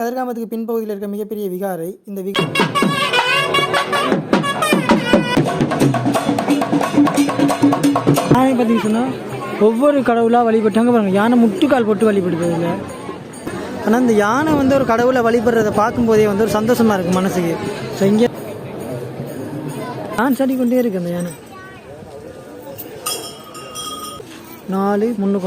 கதிர்காமத்துக்கு பின்பகுதியில் இருக்க மிகப்பெரிய விகாரை. இந்த யானை பார்த்தீங்கன்னு சொன்னால் ஒவ்வொரு கடவுளாக வழிபட்டாங்க பாருங்கள். யானை முட்டுக்கால் போட்டு வழிபடுது இல்லை. ஆனால் இந்த யானை வந்து ஒரு கடவுளை வழிபடுறதை பார்க்கும்போதே வந்து ஒரு சந்தோஷமாக இருக்குது மனசுக்கு. ஸோ இங்கே டான்ஸ் ஆடிக்கொண்டே இருக்குது அந்த யானை. 4 3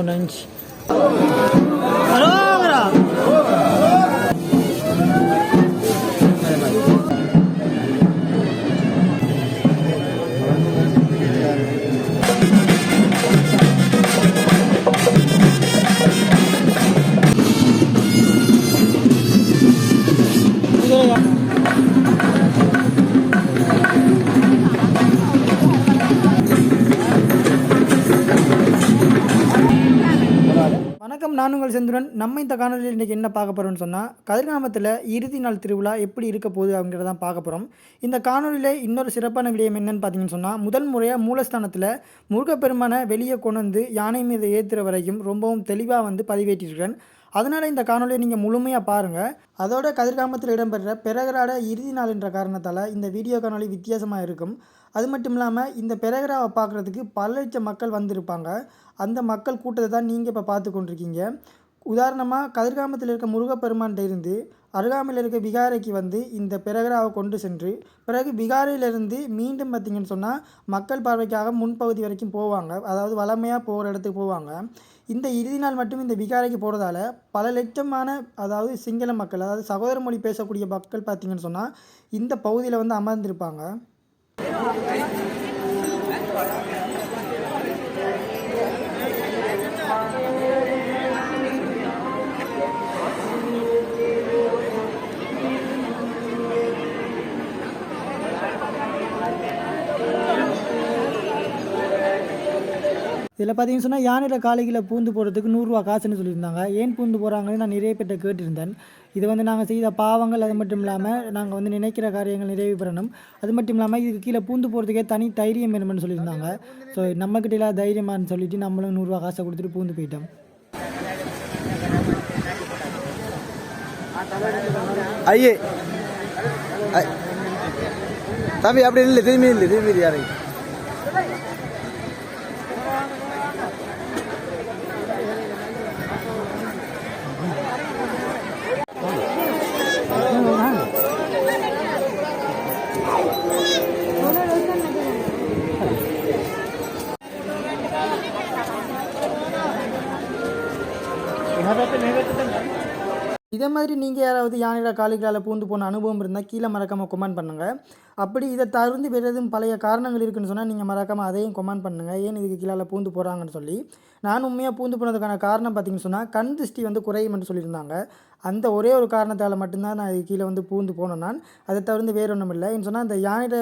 வணக்கம், நான் உங்கள் செந்துரன். நம்ம இந்த காணொலியில் இன்றைக்கி என்ன பார்க்க போகிறோம்னு சொன்னால், கதிர்காமத்தில் இறுதி நாள் திருவிழா எப்படி இருக்க போகுது அப்படிங்கிறதான் பார்க்க போகிறோம். இந்த காணொலியில் இன்னொரு சிறப்பான விடயம் என்னென்னு பார்த்தீங்கன்னு சொன்னால், முதல் முறையாக மூலஸ்தானத்தில் முருகப்பெருமானை வெளியே கொண்டு வந்து யானை மீது ஏற்றுற வரைக்கும் ரொம்பவும் தெளிவாக வந்து பதிவேற்றிருக்கிறேன். அதனால் இந்த காணொலியை நீங்கள் முழுமையாக பாருங்கள். அதோட கதிர்காமத்தில் இடம்பெற்ற பெரகராட இறுதி நாள் என்ற காரணத்தால் இந்த வீடியோ காணொலி வித்தியாசமாக இருக்கும். அது மட்டும் இல்லாமல் இந்த பெரகராவை பார்க்குறதுக்கு பல லட்சம் மக்கள் வந்திருப்பாங்க. அந்த மக்கள் கூட்டத்தை தான் நீங்கள் இப்போ பார்த்து கொண்டிருக்கீங்க. உதாரணமாக கதிர்காமத்தில் இருக்க முருகப்பெருமான்கிட்ட இருந்து அருகாமையில் இருக்க விகாரைக்கு வந்து இந்த பெரகராவை கொண்டு சென்று பிறகு விகாரையிலிருந்து மீண்டும் பார்த்திங்கன்னு சொன்னால் மக்கள் பார்வைக்காக முன்பகுதி வரைக்கும் போவாங்க. அதாவது வளமையாக போகிற இடத்துக்கு போவாங்க. இந்த இறுதி நாள் மட்டும் இந்த விகாரைக்கு போகிறதால பல லட்சமான அதாவது சிங்கள மக்கள், அதாவது சகோதர மொழி பேசக்கூடிய மக்கள் பார்த்திங்கன்னு சொன்னால் இந்த பகுதியில் வந்து அமர்ந்திருப்பாங்க. இதில் பார்த்தீங்கன்னு சொன்னால் யானையில் காலையில் பூந்து போகிறதுக்கு 100 ரூபா காசுன்னு சொல்லியிருந்தாங்க. ஏன் பூந்து போகிறாங்கன்னு நான் நிறைய பேர்ட்ட கேட்டிருந்தேன். இது வந்து நாங்கள் செய்த பாவங்கள், அது மட்டும் இல்லாமல் நாங்கள் வந்து நினைக்கிற காரியங்கள் நிறைவு பெறணும். அது மட்டும் இல்லாமல் இதுக்கு கீழே பூந்து போகிறதுக்கே தனி தைரியம் வேணும்னு சொல்லியிருந்தாங்க. ஸோ நம்மக்கிட்ட இல்லாத தைரியமானு சொல்லிட்டு நம்மளும் 100 ரூபா காசை கொடுத்துட்டு பூந்து போயிட்டோம். ஐயே தம்பி அப்படி இல்லை, திரும்பி யாரை இதே மாதிரி நீங்கள் யாராவது யானையில் காலைகளால் பூந்து போன அனுபவம் இருந்தால் கீழே மறக்காமல் கமெண்ட் பண்ணுங்கள். அப்படி இதை தவிர்த்து வேறு எதுவும் பழைய காரணங்கள் இருக்குதுன்னு சொன்னால் நீங்கள் மறக்காமல் அதையும் கமெண்ட் பண்ணுங்கள். ஏன் இதுக்கு கீழே பூந்து போகிறாங்கன்னு சொல்லி. நான் உண்மையாக பூந்து போனதுக்கான காரணம் பார்த்திங்கன்னு சொன்னால் கண் திருஷ்டி வந்து குறையும்னு சொல்லியிருந்தாங்க. அந்த ஒரே ஒரு காரணத்தால் மட்டும்தான் நான் இது கீழே வந்து பூந்து போனேன். நான் அதை தவிர்த்து வேறு ஒன்றும் இல்லை. ஏன்னு சொன்னால் அந்த யானையில்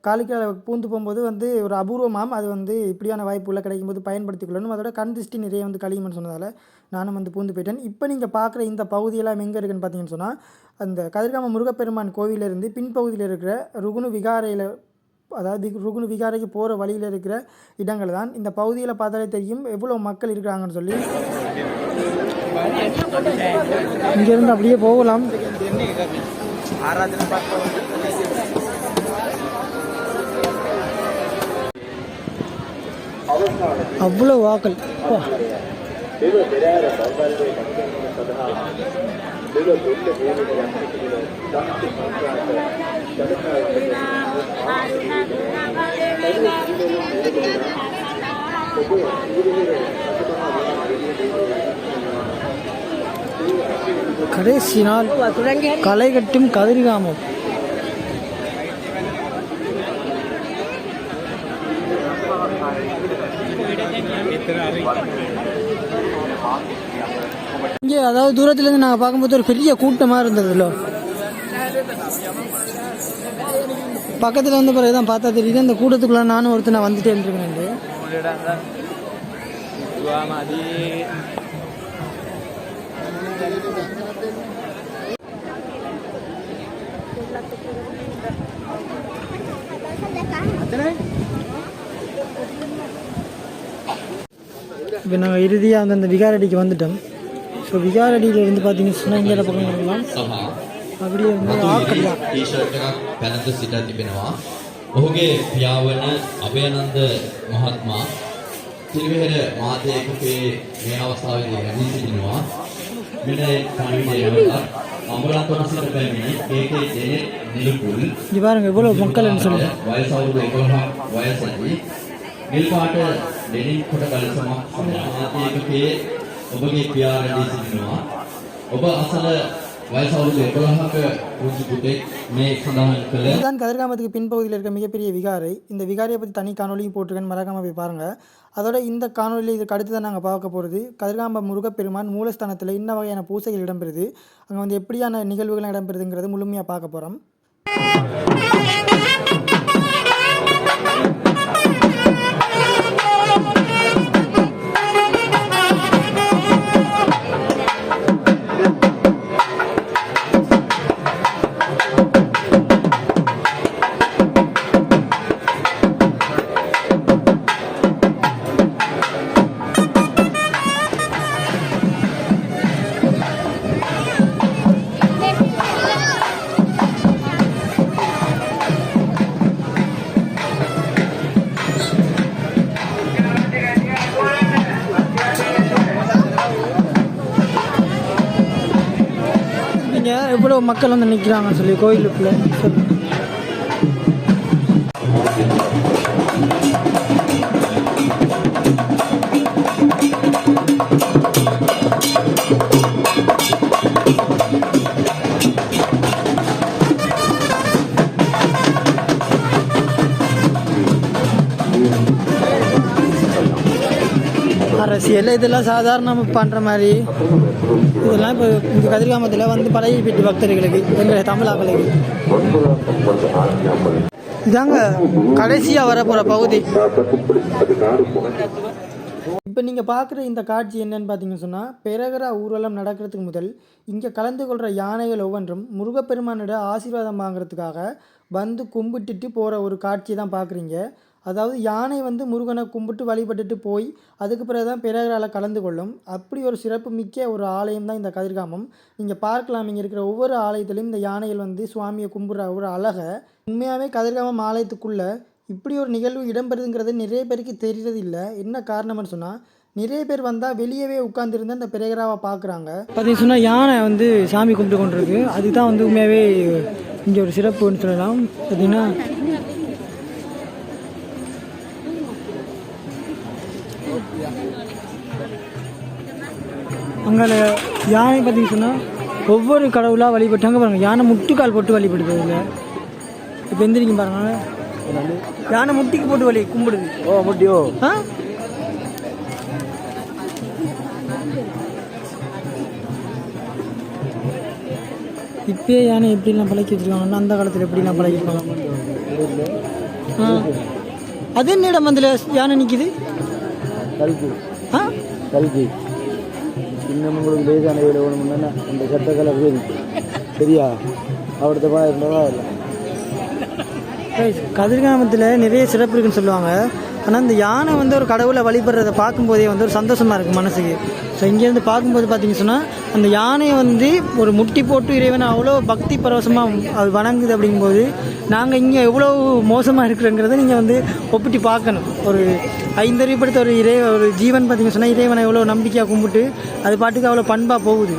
காலைக்கால பூந்து போகும்போது வந்து ஒரு அபூர்வமாம், அது வந்து இப்படியான வாய்ப்புள்ள கிடைக்கும்போது பயன்படுத்திக்கொள்ளணும். அதோட கண் திருஷ்டி நிறைய வந்து கழியும்னு சொன்னதால் நானும் வந்து பூந்து போயிட்டேன். இப்போ நீங்கள் பார்க்குற இந்த பகுதியெல்லாம் எங்கே இருக்குன்னு பார்த்தீங்கன்னு சொன்னால், அந்த கதிர்காம முருகப்பெருமான் கோவிலிருந்து பின்பகுதியில் இருக்கிற ருகுணு விகாரையில், அதாவது ருகுணு விகாரைக்கு போகிற வழியில் இருக்கிற இடங்கள் தான். இந்த பகுதியில் பார்த்தாலே தெரியும் எவ்வளோ மக்கள் இருக்கிறாங்கன்னு சொல்லி. இங்கேருந்து அப்படியே போகலாம். அவ்வளோ வாக்கள். கடைசி நாள் களை கட்டும் கதிர்காமம். இங்கே அதாவது தூரத்துலேருந்து நாங்கள் பார்க்கும்போது ஒரு பெரிய கூட்டமாக இருந்ததுல்ல. பக்கத்தில் வந்து பிறகு தான் பார்த்தா தெரியுது. இந்த கூட்டத்துக்குள்ள நானும் ஒருத்தர் வந்துட்டே இருக்கேன். இப்போ நாங்கள் இறுதியாக வந்து அந்த விகாரடிக்கு வந்துட்டோம். ஸோ விகாரடியில் இருந்து பார்த்தீங்கன்னு சொன்னால் இங்கே பக்கம் வரலாம் அப்படியே வந்து ஆக்கலாம். ටී-ෂර්ට් එකක් පැනත සිට තිබෙනවා. ඔහුගේ පියාවන අභයනන්ද මහත්මයා තිරිවෙහෙර මාධ්‍ය ඒකකයේ මේ අවස්ථාවේදී රැඳී සිටිනවා. මෙන්න කණිවිඩය අමරාවතන සිට පැමිණි ඒකේ දෙනේ නිලුපුල් இங்கே பாருங்க எவ்வளோ மக்கள்னு சொல்லி වයස අවුරුදු 11ක් වයසයි. නිල් පාට දෙනින් කොට කලසමක් මාධ්‍ය ඒකකයේ ඔබගේ පියා රැඳී සිටිනවා. ඔබ අසල வயசு அவருக்கு 11ක පුංචි පුතෙක් මේ සඳහන් කළ இதுதான் கதிர்காமத்துக்கு பின்பகுதியில் இருக்க மிகப்பெரிய விகாரை. இந்த விகாரியை பற்றி தனி காணொலியும் போட்டிருக்கேன்னு மறக்காமல் போய் பாருங்கள். அதோட இந்த காணொலியில் இதுக்கு அடுத்து தான் நாங்கள் பார்க்க போகிறது கதிர்காம முருகப்பெருமான் மூலஸ்தானத்தில் என்ன வகையான பூசைகள் இடம்பெறுது, அங்கே வந்து எப்படியான நிகழ்வுகள் இடம்பெறுதுங்கிறது முழுமையாக பார்க்க போகிறோம். எவ்வளோ மக்கள் வந்து நிற்கிறாங்கன்னு சொல்லி கோயிலுக்குள்ள அரசியல் இதெல்லாம் சாதாரணமாக பண்ணுற மாதிரி இதெல்லாம் இப்போ இங்கே கதிர்காமத்தில் வந்து பழகி போயிட்டு பக்தர்களுக்கு எங்கள் தமிழாக்களுக்கு இதாங்க கடைசியாக வரப்போகிற பகுதி. இப்போ நீங்கள் பார்க்குற இந்த காட்சி என்னன்னு பார்த்தீங்கன்னு சொன்னால் பெரகரா ஊர்வலம் நடக்கிறதுக்கு முதல் இங்கே கலந்து கொள்கிற யானைகள் ஒவ்வொன்றும் முருகப்பெருமானோட ஆசீர்வாதம் வாங்குறதுக்காக வந்து கும்பிட்டுட்டு போகிற ஒரு காட்சி தான் பார்க்குறீங்க. அதாவது யானை வந்து முருகனை கும்பிட்டு வழிபட்டுட்டு போய் அதுக்கு பிறகு தான் பெரகராவில் கலந்து கொள்ளும். அப்படி ஒரு சிறப்பு மிக்க ஒரு ஆலயம் தான் இந்த கதிர்காமம். நீங்கள் பார்க்கலாம், இங்கே இருக்கிற ஒவ்வொரு ஆலயத்திலையும் இந்த யானைகள் வந்து சுவாமியை கும்பிட்ற ஒரு அழகை. உண்மையாகவே கதிர்காமம் ஆலயத்துக்குள்ளே இப்படி ஒரு நிகழ்வு இடம்பெறுதுங்கிறது நிறைய பேருக்கு தெரியறது இல்லை. என்ன காரணம்னு சொன்னால் நிறைய பேர் வந்தால் வெளியவே உட்காந்துருந்து அந்த பெரகராவை பார்க்குறாங்க. பார்த்தீங்கன்னு சொன்னால் யானை வந்து சாமி கும்பிட்டு கொண்டிருக்கு. அதுதான் வந்து உண்மையாகவே இங்கே ஒரு சிறப்புன்னு சொல்லலாம். பார்த்தீங்கன்னா அங்கே யானை பார்த்தீங்கன்னு சொன்னால் ஒவ்வொரு கடவுளாக வழிபட்டாங்க பாருங்கள். யானை முட்டுக்கால் போட்டு வழிபடுது. இல்லை இப்போ எந்திரிங்க பாருங்க, யானை முட்டிக்கு போட்டு வழி கும்பிடுது. ஓ முட்டியோ ஆ இப்பயே யானை எப்படிலாம் பழக்கி வச்சுருக்காங்கன்னா அந்த காலத்தில் எப்படிலாம் பழகிருப்பாங்க. அது என்ன இடம் அதில் யானை நிற்கிது? கல்கி ஆ கல்கி இன்னும் உங்களுக்கு லேசான வீடு வேணும்னா அந்த சட்ட கலர் சரி சரியா அவர்கிட்ட பா இருந்தவா இல்லை. கதிர்காமத்தில் நிறைய சிறப்பு இருக்குன்னு சொல்லுவாங்க. ஆனால் இந்த யானை வந்து ஒரு கடவுளை வழிபடுறதை பார்க்கும்போதே வந்து ஒரு சந்தோஷமாக இருக்குது மனசுக்கு. ஸோ இங்கேருந்து பார்க்கும்போது பார்த்தீங்கன்னு சொன்னால் அந்த யானையை வந்து ஒரு முட்டி போட்டு இறைவனை அவ்வளோ பக்தி பரவசமாக அது வணங்குது. அப்படிங்கும்போது நாங்கள் இங்கே எவ்வளோ மோசமாக இருக்கிறோங்கிறத நீங்கள் வந்து ஒப்பிட்டு பார்க்கணும். ஒரு ஐந்தறிவுப்படுத்த ஒரு ஜீவன் பார்த்தீங்கன்னு சொன்னால் இறைவனை எவ்வளோ நம்பிக்கையாக கும்பிட்டு அது பாட்டுக்கு அவ்வளோ பண்பாக போகுது.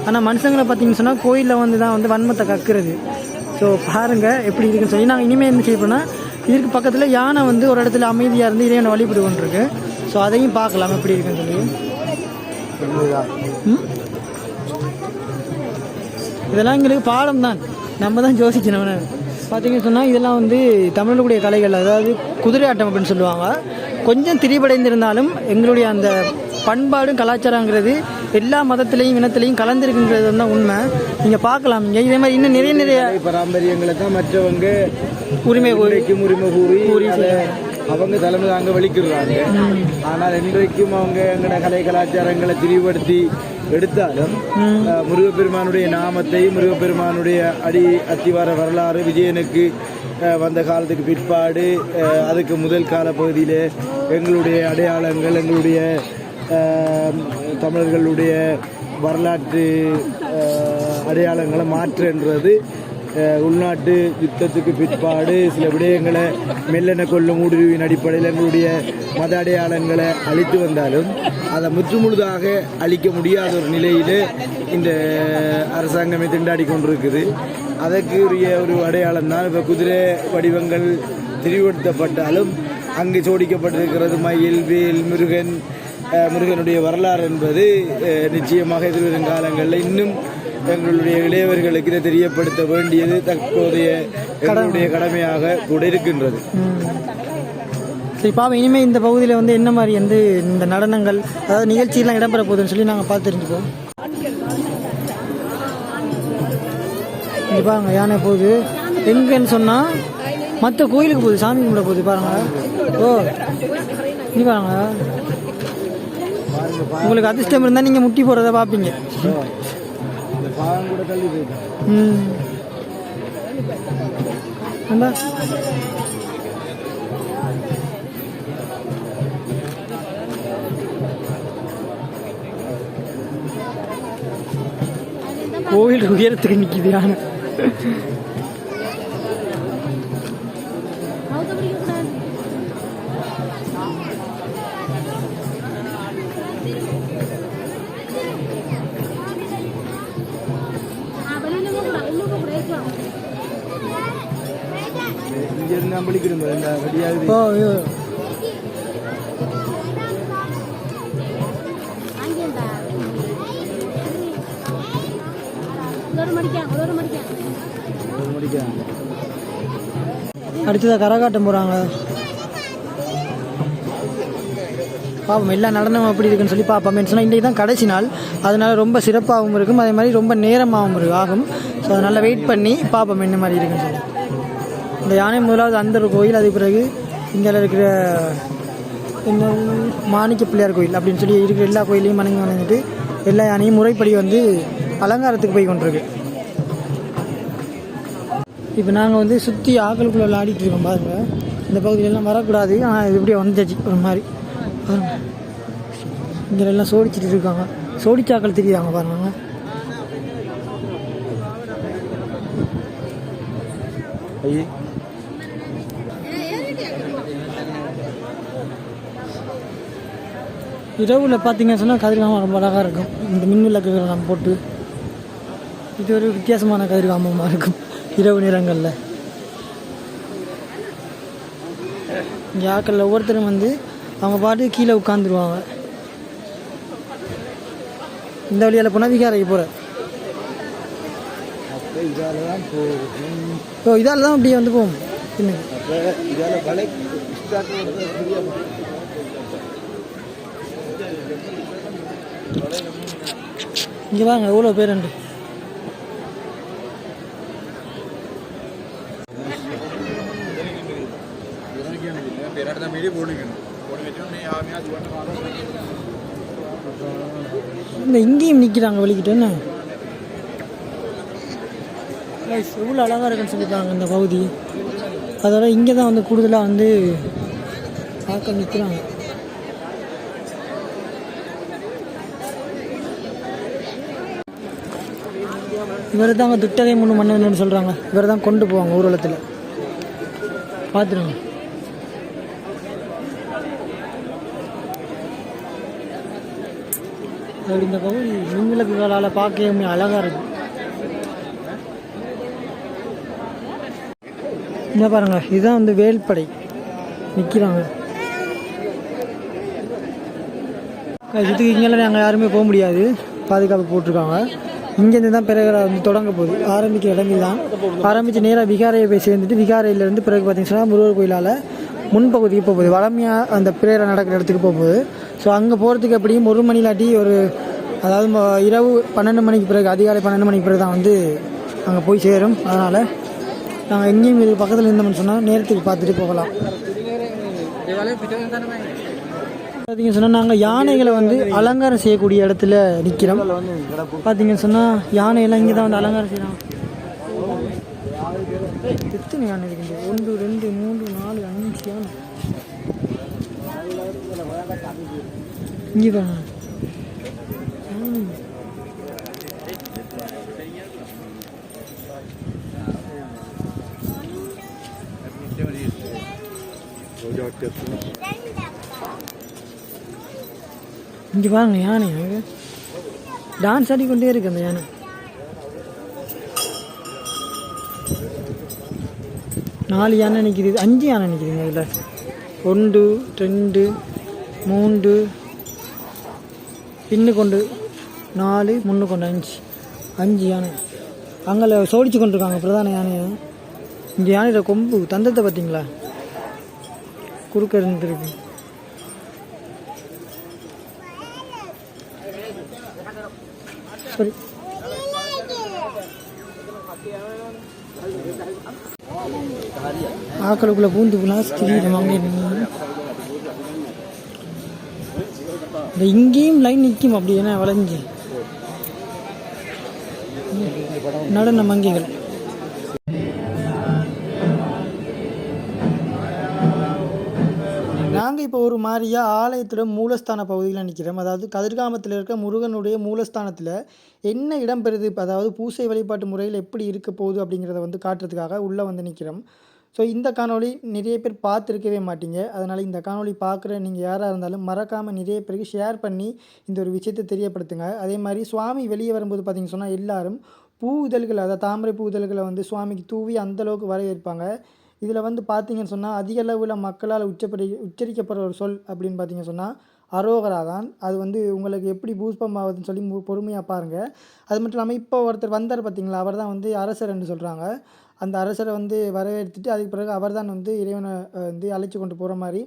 ஆனால் மனுஷங்களை பார்த்தீங்கன்னு சொன்னால் கோயிலில் வந்து தான் வந்து வன்மத்தை கக்குறது. ஸோ பாருங்கள் எப்படி இருக்குன்னு சொல்லி நாங்கள் இனிமேல் என்ன செய்யப்போனால் இதற்கு பக்கத்தில் யானை வந்து ஒரு இடத்துல அமைதியாக இருந்து இறைவனை வழிபட்டு கொண்டிருக்கு. ஸோ அதையும் பார்க்கலாம் எப்படி இருக்குன்னு சொல்லி. இதெல்லாம் எங்களுக்கு பாடம் தான், நம்ம தான் யோசிக்கணும். பார்த்தீங்கன்னு சொன்னால் இதெல்லாம் வந்து தமிழர்களுடைய கலைகள், அதாவது குதிரை ஆட்டம் அப்படின்னு சொல்லுவாங்க. கொஞ்சம் திரிபடைந்திருந்தாலும் எங்களுடைய அந்த பண்பாடும் கலாச்சாரங்கிறது எல்லா மதத்திலையும் இனத்திலையும் கலந்துருக்குங்கிறது தான் உண்மை. நீங்கள் பார்க்கலாம் இங்கே இதே மாதிரி இன்னும் நிறைய பாரம்பரியங்களை தான் மற்றவங்க உரிமை கூறி அவங்க தலைமை அங்கே வலிக்கிறாங்க. ஆனால் இன்றைக்கும் அவங்க எங்களோட கலை கலாச்சாரங்களை திரிவுபடுத்தி எடுத்தாலும் முருகப்பெருமானுடைய நாமத்தை முருகப்பெருமானுடைய அத்திவார வரலாறு விஜயனுக்கு வந்த காலத்துக்கு பிற்பாடு அதுக்கு முதல் கால பகுதியில் எங்களுடைய அடையாளங்கள் எங்களுடைய தமிழர்களுடைய வரலாற்று அடையாளங்களை மாற்றுன்றது உள்நாட்டு யுத்தத்துக்கு பிற்பாடு சில விடயங்களை மெல்லென கொள்ளும் ஊடுருவின் அடிப்படையில் எங்களுடைய மத அடையாளங்களை அழித்து வந்தாலும் அதை முற்றுமுழுதாக அழிக்க முடியாத ஒரு நிலையில் இந்த அரசாங்கமே திண்டாடி கொண்டிருக்குது. அதற்கு உரிய ஒரு அடையாளம் தான் இப்போ குதிரை வடிவங்கள் திரிவுபடுத்தப்பட்டாலும் அங்கு சோடிக்கப்பட்டிருக்கிறது மயில், வேல், முருகனுடைய வரலாறு என்பது நிச்சயமாக எதிர்வரும் காலங்களில் இன்னும் எங்களுடைய இளையவர்களுக்கு இதை தெரியப்படுத்த வேண்டியது தற்போதைய எங்களுடைய கடமையாக கூட இருக்கின்றது. சரி பாப்பா, இனிமேல் இந்த பகுதியில் வந்து என்ன மாதிரி வந்து இந்த நடனங்கள் அதாவது நிகழ்ச்சியெல்லாம் இடம்பெற போகுதுன்னு சொல்லி நாங்கள் பார்த்து தெரிஞ்சுப்போம். பாருங்க யானை போகுது எங்கன்னு சொன்னால் மற்ற கோயிலுக்கு போகுது, சாமி கும்பிட போகுது பாருங்க. ஓ நீ பாருங்க, உங்களுக்கு அதிர்ஷ்டம் இருந்தால் நீங்கள் முட்டி போடுறத பார்ப்பீங்க. கோவில் உயரத்துக்கு நிற்கிது யானை. அடுத்ததாக கரகாட்டம் போகிறாங்க. பாப்போம் எல்லா நடனம் எப்படி இருக்குன்னு சொல்லி பார்ப்போம். சொன்னால் இன்றைக்கு தான் கடைசி நாள், அதனால் ரொம்ப சிறப்பாகவும் இருக்கும், அதே மாதிரி ரொம்ப நேரமாகவும் ஆகும். ஸோ அதனால் வெயிட் பண்ணி பார்ப்போம் என்ன மாதிரி இருக்குன்னு சொல்லி. இந்த யானை முதலாவது அந்த ஒரு கோயில், அதுக்கு பிறகு இங்கே இருக்கிற இன்னும் மாணிக்க பிள்ளையார் கோயில் அப்படின்னு சொல்லி இருக்கிற எல்லா கோயிலையும் வணங்கிட்டு எல்லா யானையும் முறைப்படி வந்து அலங்காரத்துக்கு போய் கொண்டிருக்கு. இப்போ நாங்கள் வந்து சுற்றி ஆக்களுக்குள்ளே விளையாடிட்டு இருக்கோம் பாருங்க. இந்த பகுதியிலெல்லாம் வரக்கூடாது, ஆனால் இது இப்படியே வந்துச்சு ஒரு மாதிரி. இங்கே எல்லாம் சோடிச்சுட்டு இருக்காங்க, சோடிச்சாக்கள் தெரியாங்க பாருங்க. இரவில் பார்த்தீங்கன்னு சொன்னால் கதிர்காமம் ரொம்ப அழகாக இருக்கும். இந்த மின் விளக்குகளை நம்ம போட்டு இது ஒரு வித்தியாசமான கதிர்காமமாக இருக்கும் இரவு நேரங்களில். இங்கே ஆக்களில் ஒவ்வொருத்தரும் வந்து அவங்க பாட்டு கீழே உட்காந்துருவாங்க. இந்த வழியால் போனால் விகாரைக்கு போகிற இதால் தான் அப்படியே வந்து போகும். இங்கே வாங்க எவ்வளோ பேர் உண்டு. இந்த இங்கேயும் நிற்கிறாங்க வெளிக்கிட்டு. என்ன எவ்வளோ அழகாக இருக்குன்னு சொல்லியிருக்காங்க இந்த பகுதி. அதோட இங்கே தான் வந்து கூடுதலாக வந்து பார்க்க நிற்கிறாங்க. இவர் தாங்க துட்டகை முன்னு மன்னன்னு சொல்கிறாங்க. இவர் தான் கொண்டு போவாங்க ஊர்வலத்தில். பார்த்துருங்க. அப்படி இந்த பகுதி மின்விளக்குகளால் பார்க்கவே அழகாக இருக்கும். என்ன பாருங்க, இதுதான் வந்து வேல்படை நிற்கிறாங்க. இதுக்கு இங்கெல்லாம் நாங்கள் யாருமே போக முடியாது, பாதுகாப்பு போட்டிருக்காங்க. இங்கேருந்து தான் பிறகு வந்து தொடங்க போகுது. ஆரம்பிக்கிற இடங்கள் தான் ஆரம்பித்து நேராக விகாரையை போய் சேர்ந்துட்டு விகாரையிலேருந்து பிறகு பார்த்தீங்கன்னா முருகர் கோயிலால் முன்பகுதிக்கு போகுது. வளமையாக அந்த பிரேரை நடக்கிற இடத்துக்கு போகுது. ஸோ அங்கே போகிறதுக்கு எப்படியும் 1 மணி இல்லாட்டி அதாவது இரவு 12 மணிக்கு பிறகு, அதிகாலை 12 மணிக்கு பிறகு தான் வந்து அங்கே போய் சேரும். அதனால் நாங்கள் எங்கேயும் இது பக்கத்தில் இருந்தோம்னு சொன்னால் நேரத்துக்கு பார்த்துட்டு போகலாம். பார்த்தீங்கன்னு சொன்னால் நாங்கள் யானைகளை வந்து அலங்காரம் செய்யக்கூடிய இடத்துல நிற்கிறோம். பார்த்தீங்கன்னு சொன்னால் யானையெல்லாம் இங்கே தான் வந்து அலங்காரம் செய்யலாம். எத்தனை யானை இருக்குது? 1 2 3 4 5 யானை. இங்கே பாருங்க. இங்கே பாருங்க யானை டான்ஸ் ஆடிக்கொண்டே இருக்கு அந்த யானை. 4 யானை நிற்கிது, 5 யானை நிற்கிதுங்க இதில். 1 2 3 பின்னு கொண்டு 4 முன்னு கொண்டு 5 யானை அங்கே சோடிச்சு கொண்டிருக்காங்க பிரதான யானையை. இந்த யானையோட கொம்பு தந்தத்தை பார்த்தீங்களா, குறுக்க இருந்துருக்கு. சரி, ஆக்களுக்குள்ள பூந்து கிரீடம் இந்த இங்கேயும் லைன் நிற்கும் அப்படி என்ன வளைஞ்சு நடன மங்கிகள். நாங்கள் இப்போ ஒரு மாதிரியா ஆலயத்தோட மூலஸ்தான பகுதியில் நிற்கிறோம். அதாவது கதிர்காமத்தில் இருக்க முருகனுடைய மூலஸ்தானத்தில் என்ன இடம்பெறுது, அதாவது பூசை வழிபாட்டு முறையில் எப்படி இருக்க போகுது அப்படிங்கிறத வந்து காட்டுறதுக்காக உள்ளே வந்து நிற்கிறோம். ஸோ இந்த காணொளி நிறைய பேர் பார்த்துருக்கவே மாட்டீங்க. அதனால் இந்த காணொளி பார்க்குற நீங்கள் யாராக இருந்தாலும் மறக்காமல் நிறைய பேருக்கு ஷேர் பண்ணி இந்த ஒரு விஷயத்தை தெரியப்படுத்துங்க. அதே மாதிரி சுவாமி வெளியே வரும்போது பார்த்திங்க சொன்னால் எல்லாரும் பூ இதழ்கள், அதாவது தாமரை பூ இதழ்களை வந்து சுவாமிக்கு தூவி அந்தளவுக்கு வரவேற்பாங்க. இதில் வந்து பார்த்திங்கன்னு சொன்னால் அதிக அளவில் மக்களால் உச்சரிக்கப்படுற ஒரு சொல் அப்படின்னு பார்த்திங்க சொன்னால் அரோகரா தான். அது வந்து உங்களுக்கு எப்படி பூஸ்பம் ஆகுதுன்னு சொல்லி பொறுமையாக பாருங்கள். அது மட்டும் இல்லாமல் இப்போ ஒருத்தர் வந்தார் பார்த்திங்களா, அவர் தான் வந்து அரசர் என்று சொல்கிறாங்க. அந்த அரசரை வந்து வரவேற்றுட்டு அதுக்கு பிறகு அவர் தான் வந்து இறைவனை வந்து அழைச்சி கொண்டு போகிற மாதிரி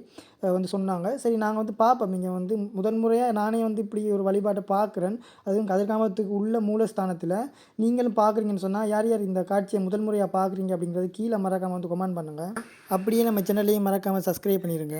வந்து சொன்னாங்க. சரி, நாங்கள் வந்து பார்ப்போம். இங்கே வந்து முதன்முறையாக நானே வந்து இப்படி ஒரு வழிபாட்டை பார்க்குறேன், அதுவும் கதிர்காமத்துக்கு உள்ள மூலஸ்தானத்தில். நீங்களும் பார்க்குறீங்கன்னு சொன்னால் யார் யார் இந்த காட்சியை முதன்முறையாக பார்க்குறீங்க அப்படிங்கிறது கீழே மறக்காமல் வந்து கமெண்ட் பண்ணுங்கள். அப்படியே நம்ம சேனல்லையும் மறக்காமல் சப்ஸ்கிரைப் பண்ணிடுங்க.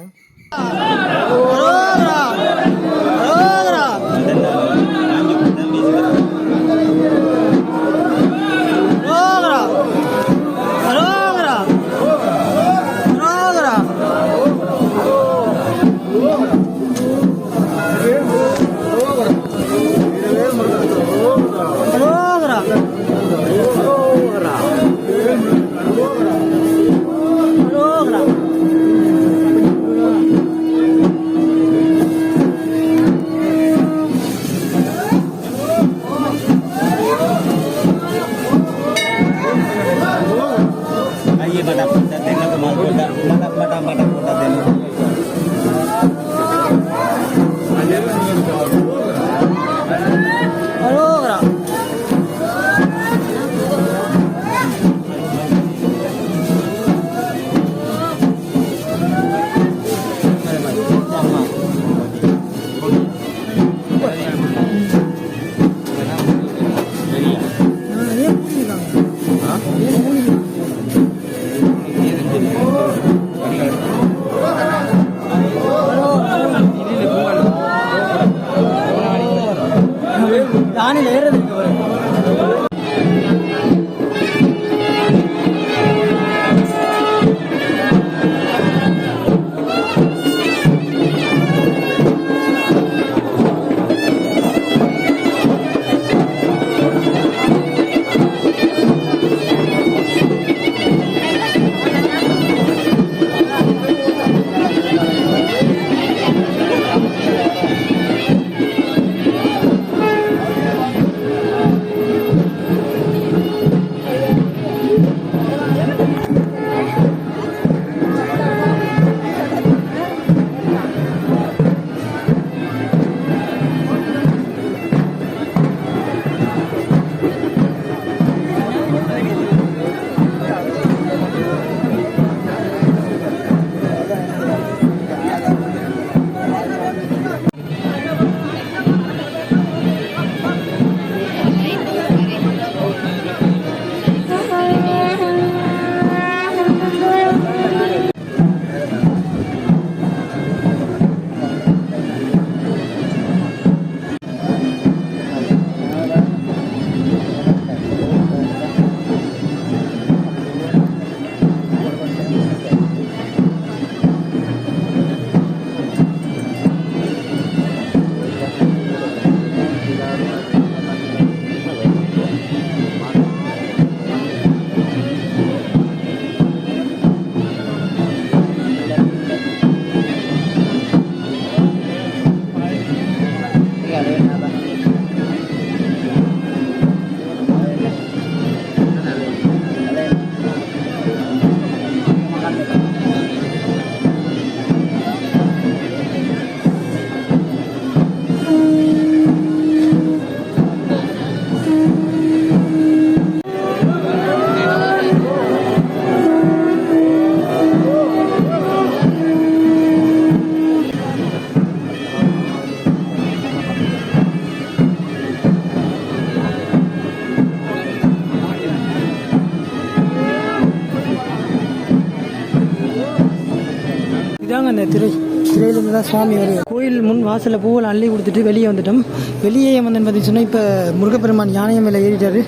அந்த திரையிலிருந்து தான் சுவாமி வருவார். கோயில் முன் வாசலில் பூவில் அள்ளி கொடுத்துட்டு வெளியே வந்துட்டோம். வெளியே வந்து பார்த்தீங்கன்னு சொன்னால் இப்போ முருகப்பெருமான் யானையம் மேலே ஏறிட்டார்.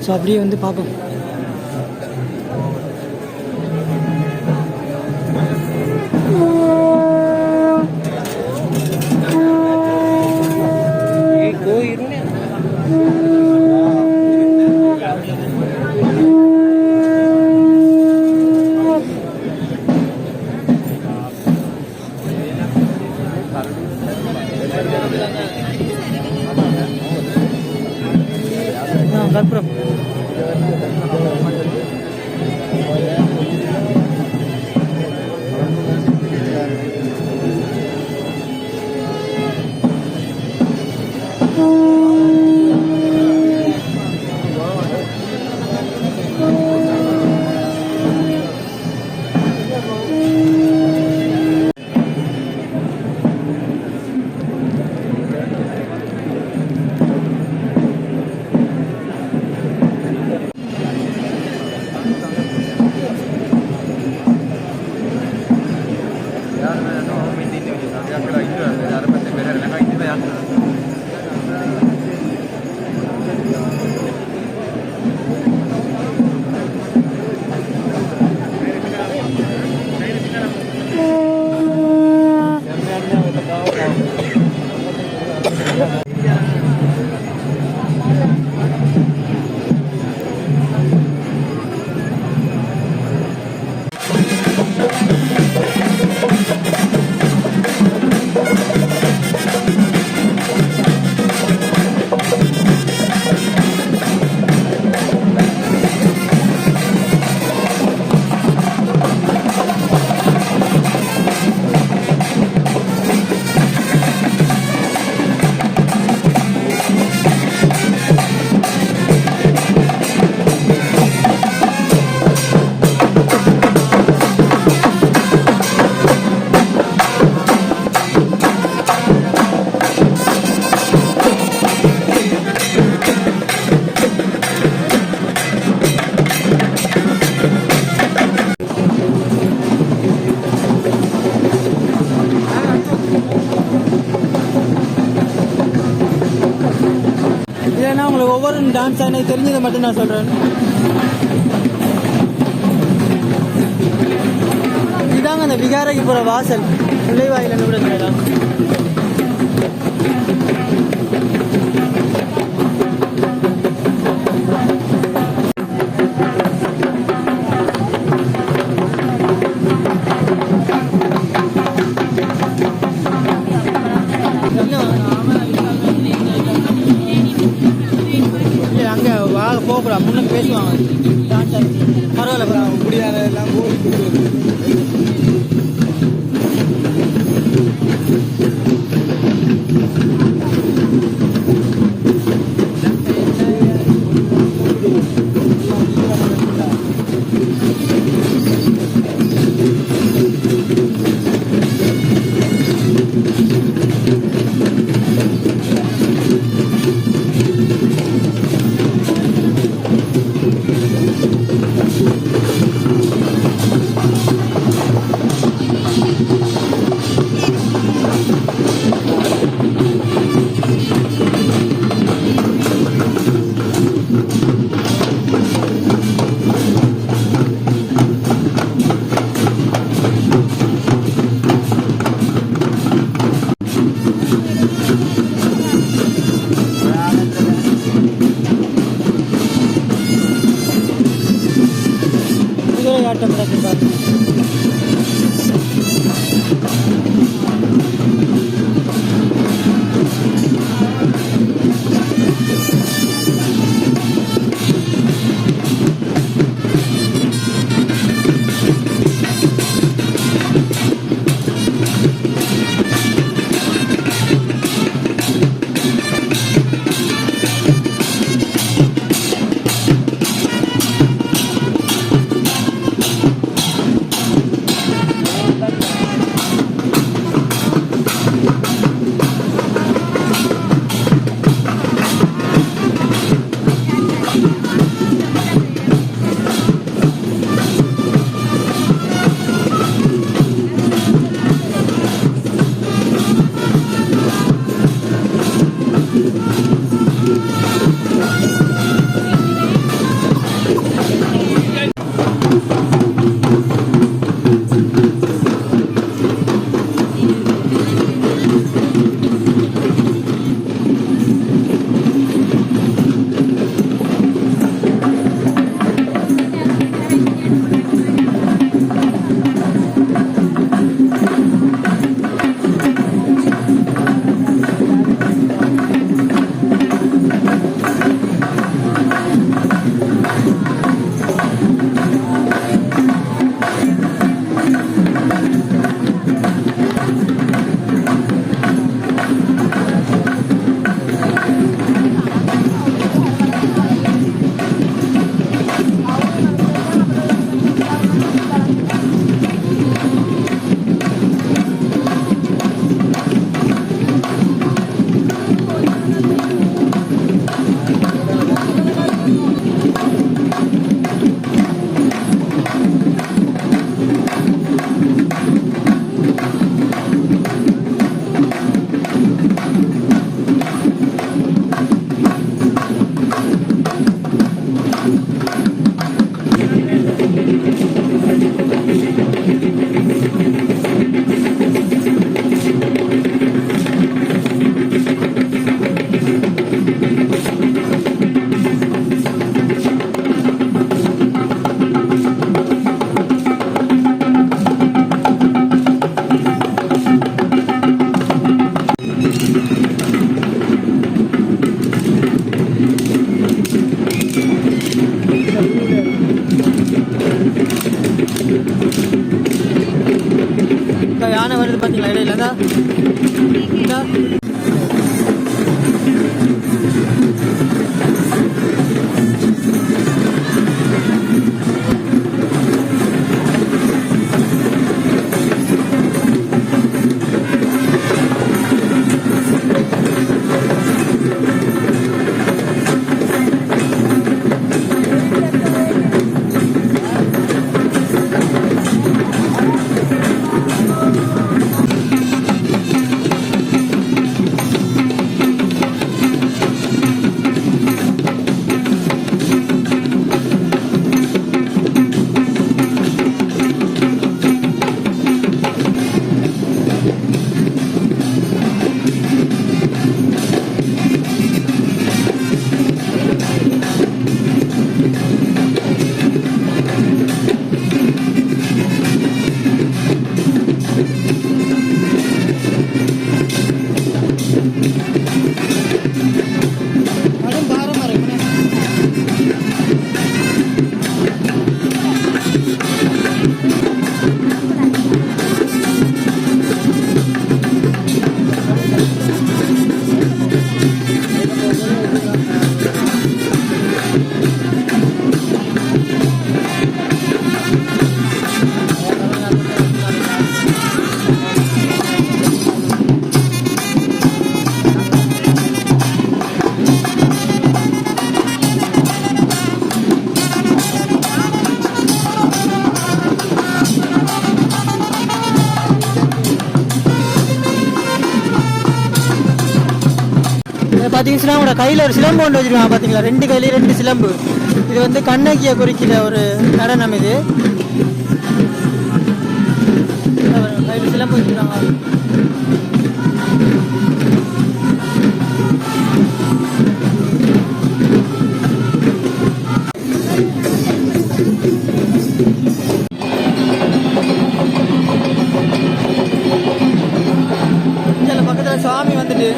ஸோ அப்படியே வந்து பார்ப்போம். கற்பூரம் இல்லைன்னா உங்களுக்கு ஒவ்வொரு டான்ஸ் எனக்கு தெரிஞ்சதை மட்டும் நான் சொல்கிறேன். இதாங்க அந்த விகாரைக்கு போகிற வாசல் நுழைவாயில் கூட இடம். அங்கே போகக்கூடாது, முன்னுக்கு பேசுவாங்க. பரவாயில்ல, முடியாத எல்லாம் ஆட்டம் நடக்குது. பார்த்தீங்கன்னா உங்களோட கையில் ஒரு சிலம்பு கொண்டு வச்சுருக்காங்க பார்த்தீங்களா, 2 கையிலையும் 2 சிலம்பு. இது வந்து கண்ணகியை குறிக்கிற ஒரு நடனம். இது கையில் சிலம்பு வச்சுருக்காங்க. இதில் பக்கத்தில் சுவாமி வந்துட்டு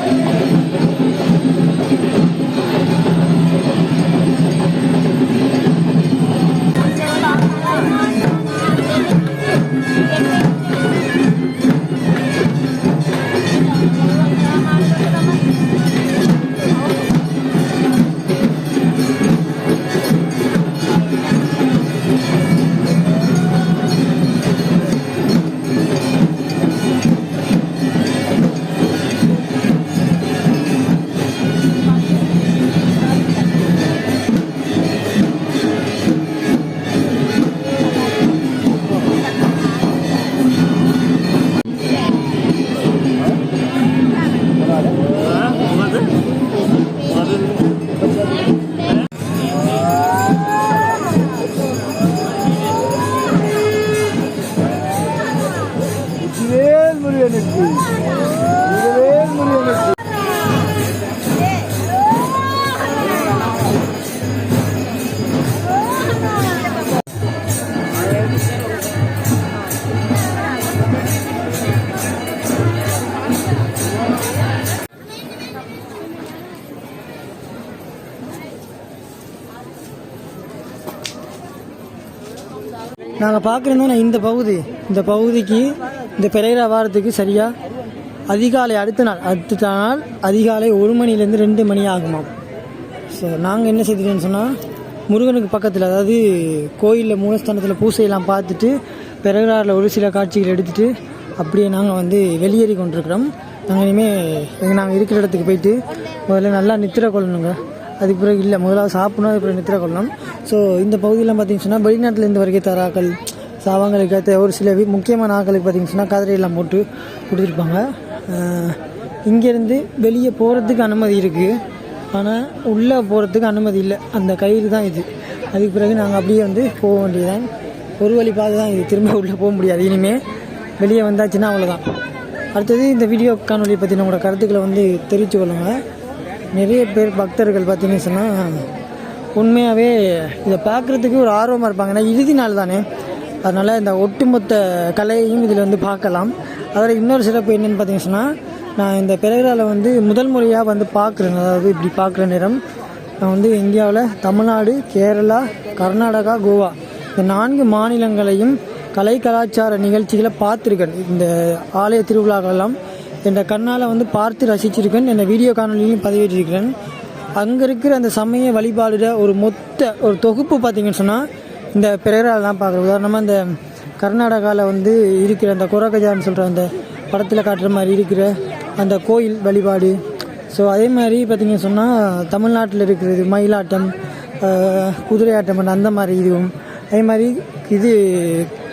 நாங்கள் பார்க்குறோன்னா இந்த பகுதிக்கு இந்த பெரேரா வாரத்துக்கு சரியாக அதிகாலை அடுத்த நாள் அதிகாலை 1 மணிலேருந்து 2 மணி ஆகுமாம். ஸோ நாங்கள் என்ன செய்துட்டோன்னு சொன்னால் முருகனுக்கு பக்கத்தில், அதாவது கோயிலில் மூலஸ்தானத்தில் பூசையெல்லாம் பார்த்துட்டு பெரேராவில் ஒரு சில காட்சிகள் எடுத்துகிட்டு அப்படியே நாங்கள் வந்து வெளியேறி கொண்டிருக்கிறோம். நாங்கள் இனிமேல் நாங்கள் இருக்கிற இடத்துக்கு போயிட்டு முதல்ல நல்லா நித்திரை கொள்ளணுங்க. அதுக்கு பிறகு இல்லை, முதலாவது சாப்பிடணும், அதுக்கு பிறகு நித்திரை கொள்ளணும். ஸோ இந்த பகுதியெல்லாம் பார்த்திங்கன்னு சொன்னால் வெளிநாட்டிலேருந்து வரைக்கும் தராக்கள் சாவங்களுக்கு ஏற்ற ஒரு சில முக்கியமான ஆக்களுக்கு பார்த்திங்கன்னு சொன்னால் கதிரையெல்லாம் போட்டு கொடுத்துருப்பாங்க. இங்கேருந்து வெளியே போகிறதுக்கு அனுமதி இருக்குது, ஆனால் உள்ளே போகிறதுக்கு அனுமதி இல்லை. அந்த கயிறு தான் இது. அதுக்கு பிறகு நாங்கள் அப்படியே வந்து போக வேண்டியதுதான். ஒரு வழி பாதை தான் இது, திரும்ப உள்ளே போக முடியாது. இனிமேல் வெளியே வந்தாச்சுன்னா அவ்வளோதான். அடுத்தது இந்த வீடியோ காணொலி பற்றி நம்மளோட கருத்துக்களை வந்து தெரிவித்து கொள்ளுங்கள். நிறைய பேர் பக்தர்கள் பார்த்திங்கன்னு சொன்னால் உண்மையாகவே இதை பார்க்குறதுக்கு ஒரு ஆர்வமாக இருப்பாங்க. ஏன்னா இறுதி நாள் தானே, அதனால் இந்த ஒட்டுமொத்த கலையையும் இதில் வந்து பார்க்கலாம். அதில் இன்னொரு சிறப்பு என்னென்னு பார்த்தீங்கன்னு சொன்னால், நான் இந்த பெரேராவில் வந்து முதல் முறையாக வந்து பார்க்குறேன். அதாவது இப்படி பார்க்குற நேரம் நான் வந்து இந்தியாவில் தமிழ்நாடு, கேரளா, கர்நாடகா, கோவா இந்த 4 மாநிலங்களையும் கலை கலாச்சார நிகழ்ச்சிகளை பார்த்துருக்கேன். இந்த ஆலய திருவிழாக்களெல்லாம் என் கண்ணால் வந்து பார்த்து ரசிச்சிருக்கேன். இந்த வீடியோ காணொலியிலையும் பதிவேற்றிருக்கிறேன். அங்கே இருக்கிற அந்த சமய வழிபாடுற ஒரு தொகுப்பு பார்த்திங்கன்னு சொன்னால் இந்த பெரேராலாம் பார்க்குறோம். உதாரணமாக இந்த கர்நாடகாவில் வந்து இருக்கிற அந்த கொரகஜான்னு சொல்கிற அந்த படத்தில் காட்டுற மாதிரி இருக்கிற அந்த கோயில் வழிபாடு. ஸோ அதே மாதிரி பார்த்திங்கன்னு சொன்னால் தமிழ்நாட்டில் இருக்கிறது மயிலாட்டம், குதிரையாட்டம் அந்த மாதிரி இதுவும். அதே மாதிரி இது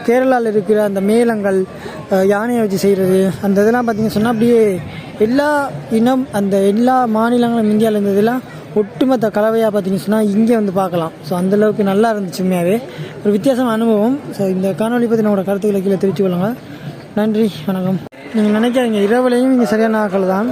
கேரளாவில் இருக்கிற அந்த மேளங்கள், யானையை வச்சு செய்கிறது அந்த இதெல்லாம் பார்த்திங்கன்னு சொன்னால் அப்படியே எல்லா இனம் அந்த எல்லா மாநிலங்களும் இந்தியாவில் இருந்ததெல்லாம் ஒட்டுமொத்த கலவையாக பார்த்திங்கன்னு சொன்னால் இங்கே வந்து பார்க்கலாம். ஸோ அந்தளவுக்கு நல்லா இருந்துச்சு. உண்மையாகவே ஒரு வித்தியாசமான அனுபவம். ஸோ இந்த காணொலி பற்றி நம்மளோட கருத்துக்களை கீழே தெரிவித்து கொள்ளுங்கள். நன்றி, வணக்கம். நீங்கள் நினைக்காதீங்க இரவுலையும் இங்கே சரியான ஆக்கள் தான்.